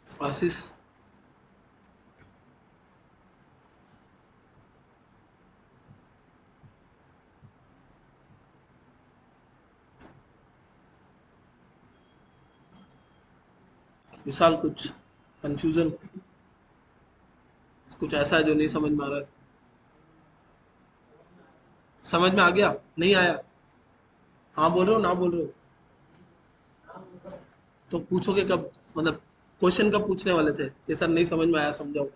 आशीष, विशाल, कुछ कंफ्यूजन, कुछ ऐसा है जो नहीं समझ में आ रहा है? समझ में आ गया, नहीं आया? हाँ बोल रहे हो, ना बोल रहे हो? तो पूछोगे कब, मतलब क्वेश्चन कब पूछने वाले थे कि सर नहीं समझ में आया, समझाओ?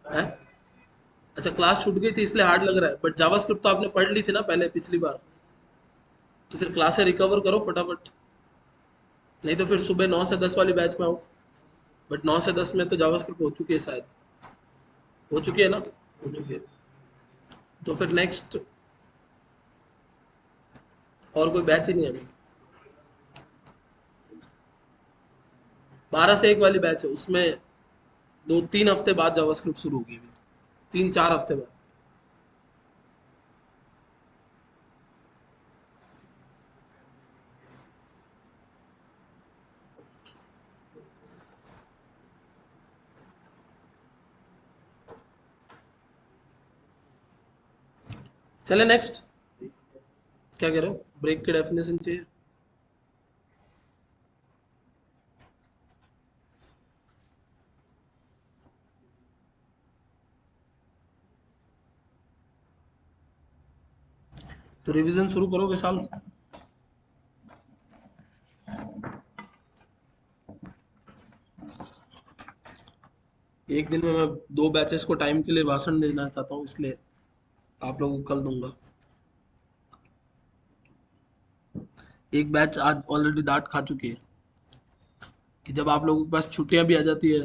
है? अच्छा, क्लास छूट गई थी इसलिए हार्ड लग रहा है, बट जावास्क्रिप्ट तो आपने पढ़ ली थी ना पहले पिछली बार, तो फिर क्लासें रिकवर करो फटाफट, नहीं तो फिर सुबह 9 से 10 वाली बैच में आओ। बट 9 से 10 में तो जावास्क्रिप्ट हो चुकी है शायद, हो चुकी है ना, हो चुकी है। तो फिर नेक्स्ट और कोई बैच ही नहीं है अभी। 12 से 1 वाली बैच है, उसमें 2-3 हफ्ते बाद जावास्क्रिप्ट शुरू होगी, 3-4 हफ्ते बाद। चले नेक्स्ट, क्या कह रहे हो, ब्रेक की डेफिनेशन चाहिए? तो रिवीजन शुरू करो विशाल। एक दिन में मैं 2 बैचेस को टाइम के लिए भाषण देना चाहता हूँ, इसलिए आप लोगों को कल दूंगा। एक बैच आज ऑलरेडी डांट खा चुकी है कि जब आप लोगों के पास छुट्टियां भी आ जाती है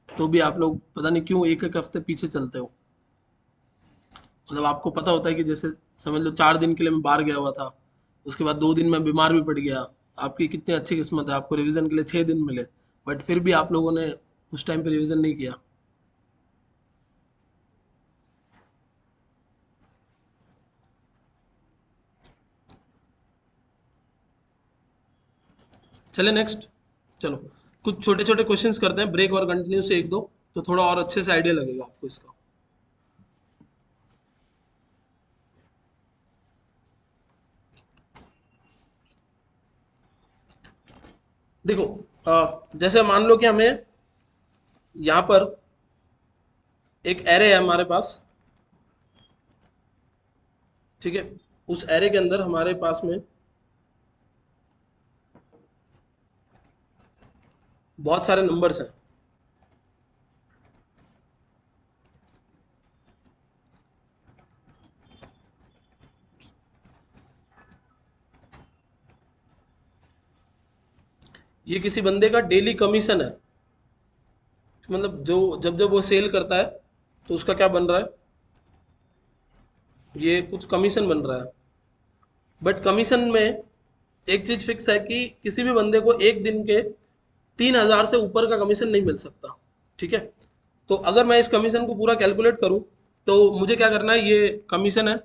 तो भी आप लोग पता नहीं क्यों एक एक हफ्ते पीछे चलते हो। मतलब आपको पता होता है कि जैसे समझ लो 4 दिन के लिए मैं बाहर गया हुआ था, उसके बाद 2 दिन मैं बीमार भी पड़ गया। आपकी कितनी अच्छी किस्मत है, आपको रिवीजन के लिए 6 दिन मिले, बट फिर भी आप लोगों ने उस टाइम पे रिवीजन नहीं किया। चले नेक्स्ट, चलो कुछ छोटे छोटे क्वेश्चंस करते हैं, ब्रेक और कंटिन्यू से एक दो, तो थोड़ा और अच्छे से आइडिया लगेगा आपको इसका। देखो, जैसे मान लो कि हमें यहाँ पर एक एरे है हमारे पास, ठीक है, उस एरे के अंदर हमारे पास में बहुत सारे नंबर्स हैं। ये किसी बंदे का डेली कमीशन है, मतलब जो जब जब वो सेल करता है तो उसका क्या बन रहा है, ये कुछ कमीशन बन रहा है। बट कमीशन में एक चीज फिक्स है कि किसी भी बंदे को एक दिन के 3,000 से ऊपर का कमीशन नहीं मिल सकता, ठीक है। तो अगर मैं इस कमीशन को पूरा कैलकुलेट करूं तो मुझे क्या करना है, ये कमीशन है,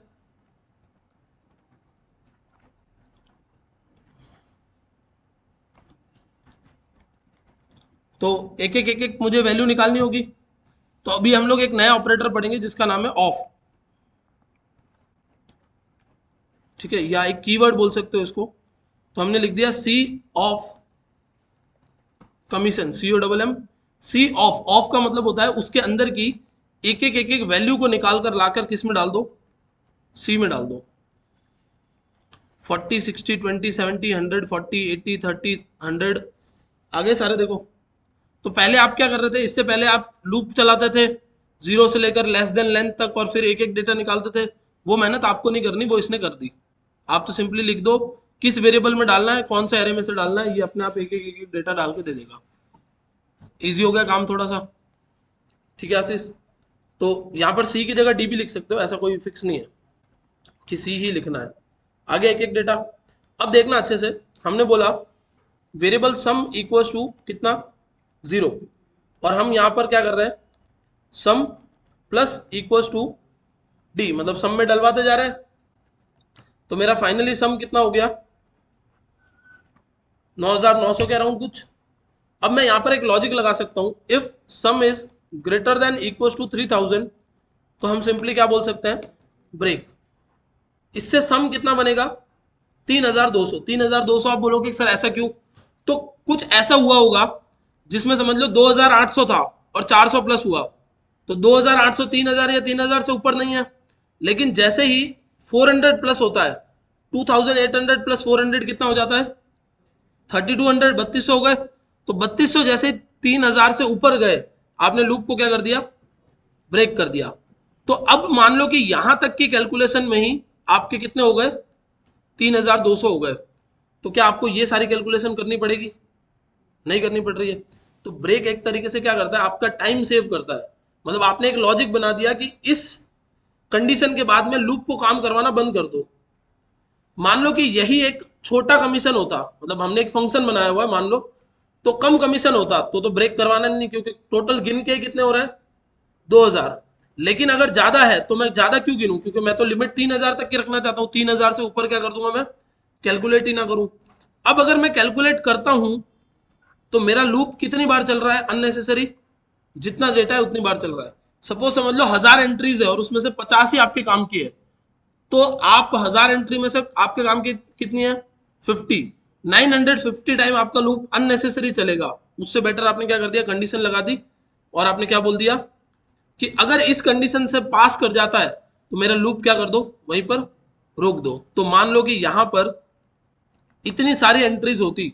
तो एक एक मुझे वैल्यू निकालनी होगी। तो अभी हम लोग एक नया ऑपरेटर पढ़ेंगे जिसका नाम है ऑफ, ठीक है, या एक कीवर्ड बोल सकते हो इसको। तो हमने लिख दिया C of commission, COMM, C of, of का मतलब होता है उसके अंदर की एक एक वैल्यू को निकाल कर लाकर किस में डाल दो, सी में डाल दो। 40, 60, 20, 70, 100, 40, 80, 30, 100, आगे सारे देखो। तो पहले आप क्या कर रहे थे, इससे पहले आप लूप चलाते थे जीरो से लेकर लेस देन लेंथ तक और फिर एक एक डेटा निकालते थे। वो मेहनत आपको नहीं करनी, वो इसने कर दी। आप तो सिंपली लिख दो किस वेरिएबल में डालना है, कौन सा एरे में से डालना है, ये अपने आप एक एक डेटा डाल के दे देगा। इजी हो गया काम थोड़ा सा, ठीक है आशीष। तो यहाँ पर सी की जगह डी भी लिख सकते हो, ऐसा कोई फिक्स नहीं है कि सी ही लिखना है। आगे एक एक डेटा। अब देखना अच्छे से, हमने बोला वेरिएबल सम इक्वल्स टू कितना, 0, और हम यहाँ पर क्या कर रहे हैं, सम प्लस इक्वल्स टू डी, मतलब सम में डलवाते जा रहे हैं। तो मेरा फाइनली सम कितना हो गया, 9,900 के अराउंड कुछ। अब मैं यहाँ पर एक लॉजिक लगा सकता हूँ, if sum is greater than equals to 3,000, तो हम सिंपली क्या बोल सकते हैं, ब्रेक। इससे सम कितना बनेगा, 3,200। 3,200 आप बोलोगे सर ऐसा क्यों, तो कुछ ऐसा हुआ होगा जिसमें समझ लो 2,800 था और 400 प्लस हुआ, तो 2,800 3,000 या 3,000 से ऊपर नहीं है। लेकिन जैसे ही 400 प्लस होता है, 2,800 प्लस 400 कितना हो जाता है, 3,200, 3,200 हो गए। तो 3,200 जैसे 3,000 से ऊपर गए, आपने लूप को क्या कर दिया, ब्रेक कर दिया। तो अब मान लो कि यहां तक की कैलकुलेशन में ही आपके कितने हो गए, 3,200 हो गए। तो क्या आपको ये सारी कैलकुलेशन करनी पड़ेगी, नहीं करनी पड़ रही है। तो ब्रेक एक तरीके से क्या करता है, आपका टाइम सेव करता है। मतलब आपने एक लॉजिक बना दिया कि इस कंडीशन के बाद में लूप को काम करवाना बंद कर दो। मान लो कि यही एक छोटा कमीशन होता, मतलब हमने एक फंक्शन बनाया हुआ है, मान लो तो कम कमीशन होता तो ब्रेक करवाना नहीं, क्योंकि टोटल गिन के कितने हो रहे हैं 2000। लेकिन अगर ज्यादा है तो मैं ज्यादा क्यों गिनूं, क्योंकि मैं तो लिमिट 3000 तक की रखना चाहता हूं, 3000 से ऊपर क्या कर दूंगा मैं, कैलकुलेट ही ना करूं। अब अगर मैं कैलकुलेट करता हूं तो मेरा लूप कितनी बार चल रहा है अननेसेसरी, जितना डेटा है उतनी बार चल रहा है। सपोज समझ लो 1000 एंट्रीज है और उसमें से 50 ही आपके काम की है, तो आप 1000 एंट्री में से आपके काम की कितनी है 50, 950 टाइम आपका लूप अननेसेसरी चलेगा। उससे बेटर आपने क्या कर दिया, कंडीशन लगा दी और आपने क्या बोल दिया कि अगर इस कंडीशन से पास कर जाता है तो मेरा लूप क्या कर दो, वहीं पर रोक दो। तो मान लो कि यहां पर इतनी सारी एंट्रीज होती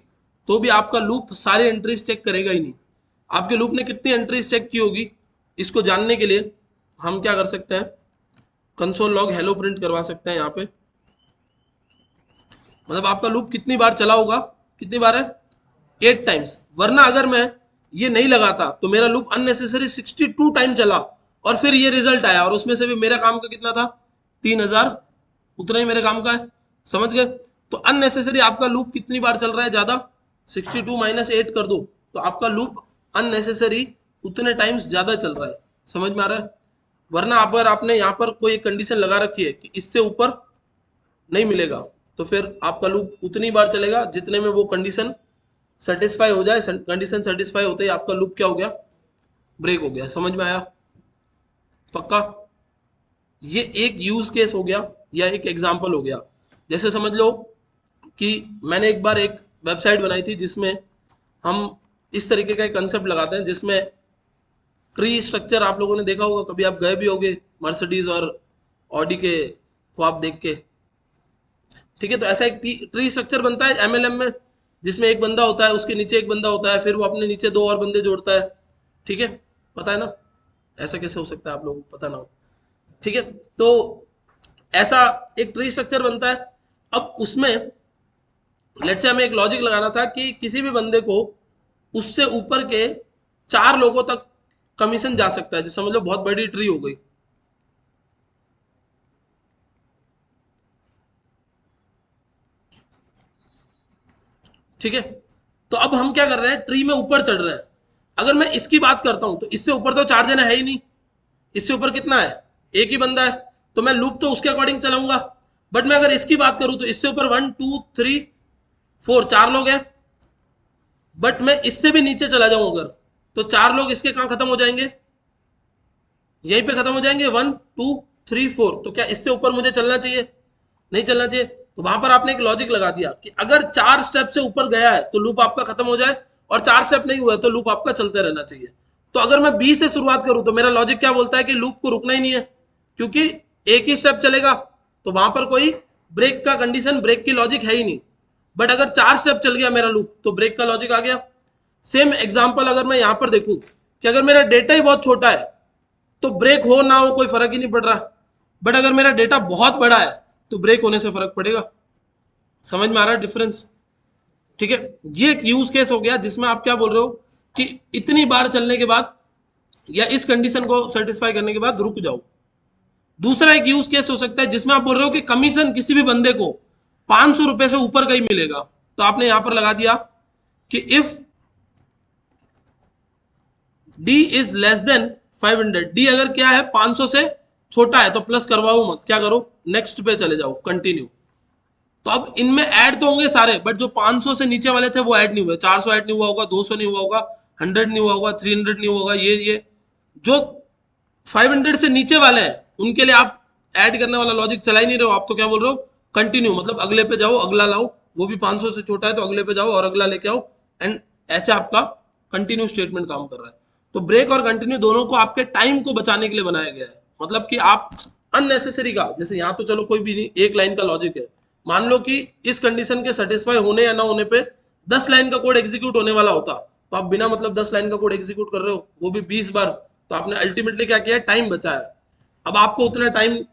तो भी आपका लूप सारी एंट्रीज चेक करेगा ही नहीं। आपके लूप ने कितनी एंट्रीज चेक की होगी, इसको जानने के लिए हम क्या कर सकते हैं, कंसोल लॉग हेलो प्रिंट करवा सकते हैं यहाँ पे। मतलब आपका लूप कितनी बार चला होगा, कितनी बार है 8 टाइम्स। वरना अगर मैं ये नहीं लगाता तो मेरा लूप अननेसेसरी 62 टाइम चला और फिर ये रिजल्ट आया, और उसमें से भी मेरा काम का कितना था 3000, उतना ही मेरे काम का है, समझ गए। तो अननेसेसरी आपका लूप कितनी बार चल रहा है ज्यादा, 62 माइनस 8 कर दो तो आपका लूप अननेसेसरी उतने टाइम्स ज्यादा चल रहा है, समझ में आ रहा है। वरना अगर आपने यहाँ पर कोई कंडीशन लगा रखी है कि इससे ऊपर नहीं मिलेगा, तो फिर आपका लूप उतनी बार चलेगा जितने में वो कंडीशन सेटिस्फाई हो जाए। कंडीशन सेटिस्फाई होते ही आपका लूप क्या हो गया, ब्रेक हो गया। समझ में आया पक्का। ये एक यूज केस हो गया या एक एग्जांपल हो गया। जैसे समझ लो कि मैंने एक बार एक वेबसाइट बनाई थी जिसमें हम इस तरीके का एक कंसेप्ट लगाते हैं, जिसमें ट्री स्ट्रक्चर आप लोगों ने देखा होगा, कभी आप गए भी होगे मर्सिडीज और ऑडी के को आप देख के, ठीक है। तो ऐसा एक ट्री स्ट्रक्चर बनता है एमएलएम में, जिसमें एक बंदा होता है, उसके नीचे एक बंदा होता है, फिर वो अपने नीचे 2 और बंदे जोड़ता है, ठीक है, पता है ना। ऐसा कैसे हो सकता है आप लोगों को पता ना हो, ठीक है। तो ऐसा एक ट्री स्ट्रक्चर बनता है। अब उसमें लेट्स से हमें एक लॉजिक लगाना था कि किसी भी बंदे को उससे ऊपर के 4 लोगों तक कमीशन जा सकता है, जैसे समझ लो बहुत बड़ी ट्री हो गई, ठीक है। तो अब हम क्या कर रहे हैं, ट्री में ऊपर चढ़ रहे हैं। अगर मैं इसकी बात करता हूं तो इससे ऊपर तो 4 जने है ही नहीं, इससे ऊपर कितना है, एक ही बंदा है, तो मैं लूप तो उसके अकॉर्डिंग चलाऊंगा। बट मैं अगर इसकी बात करूं तो इससे ऊपर 1 2 3 4 4 लोग हैं। बट मैं इससे भी नीचे चला जाऊं अगर, तो 4 लोग इसके कहां खत्म हो जाएंगे, यहीं पे खत्म हो जाएंगे, 1 2 3 4। तो क्या इससे ऊपर मुझे चलना चाहिए, नहीं चलना चाहिए। तो वहां पर आपने एक लॉजिक लगा दिया कि अगर 4 स्टेप से ऊपर गया है तो लूप आपका खत्म हो जाए, और 4 स्टेप नहीं हुआ तो लूप आपका चलते रहना चाहिए। तो अगर मैं 20 से शुरुआत करूं तो मेरा लॉजिक क्या बोलता है कि लूप को रुकना ही नहीं है, क्योंकि एक ही स्टेप चलेगा, तो वहां पर कोई ब्रेक का कंडीशन, ब्रेक की लॉजिक है ही नहीं। बट अगर 4 स्टेप चल गया मेरा लूप तो ब्रेक का लॉजिक आ गया। सेम एग्जाम्पल अगर मैं यहां पर देखूं कि अगर मेरा डेटा ही बहुत छोटा है तो ब्रेक हो ना हो कोई फर्क ही नहीं पड़ रहा। बट अगर मेरा डेटा बहुत बड़ा है तो ब्रेक होने से फर्क पड़ेगा। समझ में आ रहा है डिफरेंस, ठीक है। ये एक यूज केस हो गया जिसमें आप क्या बोल रहे हो कि इतनी बार चलने के बाद या इस कंडीशन को सेटिस्फाई करने के बाद रुक जाओ। दूसरा एक यूज केस हो सकता है जिसमें आप बोल रहे हो कि कमीशन किसी भी बंदे को 500 रुपए से ऊपर का ही मिलेगा। तो आपने यहां पर लगा दिया कि if D is less then 500, D अगर क्या है 500 से छोटा है तो प्लस करवाओ मत, क्या करो नेक्स्ट पे चले जाओ, कंटिन्यू। तो अब इनमें ऐड तो होंगे सारे, बट जो 500 से नीचे वाले थे वो ऐड नहीं हुए, 400 ऐड नहीं हुआ होगा, 200 नहीं हुआ होगा, 100 नहीं हुआ होगा, 300 नहीं हुआ होगा। ये जो 500 से नीचे वाले हैं उनके लिए आप ऐड करने वाला लॉजिक चला ही नहीं रहे हो। आप तो क्या बोल रहे हो, कंटिन्यू, मतलब अगले पे जाओ, अगला लाओ, वो भी 500 से छोटा है तो अगले पे जाओ और अगला लेके आओ, एंड ऐसे आपका कंटिन्यू स्टेटमेंट काम कर रहा है। तो ब्रेक और कंटिन्यू दोनों को आपके टाइम को बचाने के लिए बनाया गया है। मतलब कि आप अननेसेसरी का, जैसे यहाँ तो चलो कोई भी नहीं, एक लाइन का लॉजिक है, मान लो कि इस कंडीशन के सेटिस्फाई होने या ना होने पे 10 लाइन का कोड एग्जीक्यूट होने वाला होता, तो आप बिना मतलब 10 लाइन का कोड एग्जीक्यूट कर रहे हो, वो भी 20 बार, तो आपने अल्टीमेटली क्या किया, टाइम बचाया। अब आपको उतना टाइम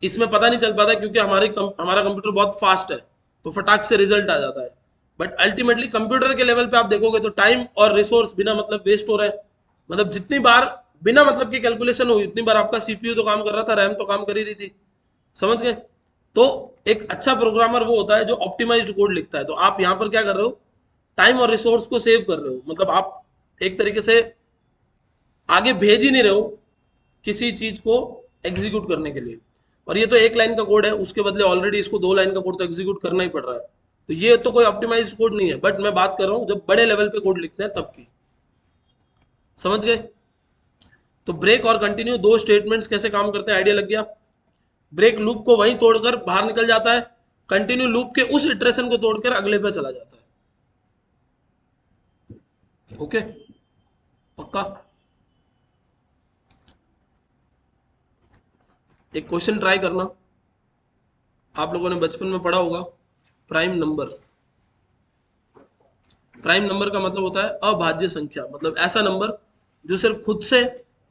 इसमें पता नहीं चल पाता क्योंकि हमारा कंप्यूटर बहुत फास्ट है, तो फटाक से रिजल्ट आ जाता है। बट अल्टीमेटली कंप्यूटर के लेवल पे आप देखोगे तो टाइम और रिसोर्स बिना मतलब वेस्ट हो रहा है। मतलब जितनी बार बिना मतलब की कैलकुलेशन हुई उतनी बार आपका सीपीयू तो काम कर रहा था, रैम तो काम कर ही रही थी, समझ गए। तो एक अच्छा प्रोग्रामर वो होता है जो ऑप्टिमाइज्ड कोड लिखता है। तो आप यहाँ पर क्या कर रहे हो टाइम और रिसोर्स को सेव कर रहे हो, मतलब आप एक तरीके से आगे भेज ही नहीं रहे हो किसी चीज को एग्जीक्यूट करने के लिए। और ये तो एक लाइन का कोड है, उसके बदले ऑलरेडी इसको 2 लाइन का कोड तो एग्जीक्यूट करना ही पड़ रहा है। तो ये तो कोई ऑप्टिमाइज कोड नहीं है, बट मैं बात कर रहा हूँ जब बड़े लेवल पे कोड लिखते हैं तब की। समझ गए? तो ब्रेक और कंटिन्यू दो स्टेटमेंट्स कैसे काम करते हैं, आइडिया लग गया। ब्रेक लूप को वहीं तोड़कर बाहर निकल जाता है, कंटिन्यू लूप के उस इटरेशन को तोड़कर अगले पे चला जाता है। ओके, पक्का? एक क्वेश्चन ट्राई करना, आप लोगों ने बचपन में पढ़ा होगा प्राइम नंबर। प्राइम नंबर का मतलब होता है अभाज्य संख्या, मतलब ऐसा नंबर जो सिर्फ खुद से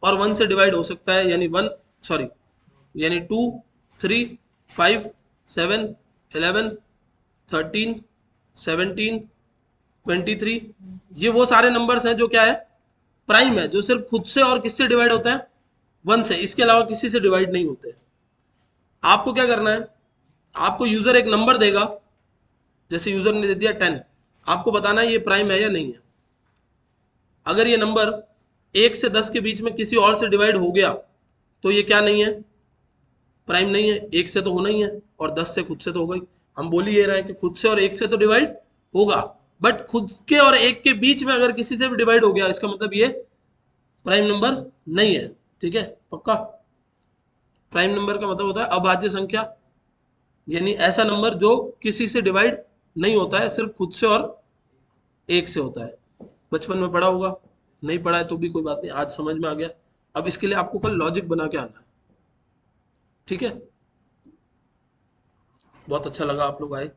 और 1 से डिवाइड हो सकता है, यानी 2, 3, 5, 7, 11, 13, 17, 23, ये वो सारे नंबर्स हैं जो क्या है, प्राइम है, जो सिर्फ खुद से और किससे डिवाइड होता है, 1 से, इसके अलावा किसी से डिवाइड नहीं होते। आपको क्या करना है, आपको यूजर एक नंबर देगा, जैसे यूजर ने दे दिया 10, आपको बताना है ये प्राइम है या नहीं है। अगर ये नंबर 1 से 10 के बीच में किसी और से डिवाइड हो गया तो ये क्या नहीं है, प्राइम नहीं है। 1 से तो होना ही है और 10 से खुद से तो होगा ही। हम बोल ही ये रहे हैं कि खुद से और 1 से तो डिवाइड होगा, बट खुद के और 1 के बीच में अगर किसी से भी डिवाइड हो गया, इसका मतलब ये प्राइम नंबर नहीं है। ठीक है, पक्का? प्राइम नंबर का मतलब होता है अभाज्य संख्या, यानी ऐसा नंबर जो किसी से डिवाइड नहीं होता है, सिर्फ खुद से और 1 से होता है। बचपन में पढ़ा होगा, नहीं पढ़ा है तो भी कोई बात नहीं, आज समझ में आ गया। अब इसके लिए आपको कल लॉजिक बना के आना है। ठीक है, बहुत अच्छा लगा आप लोग आए।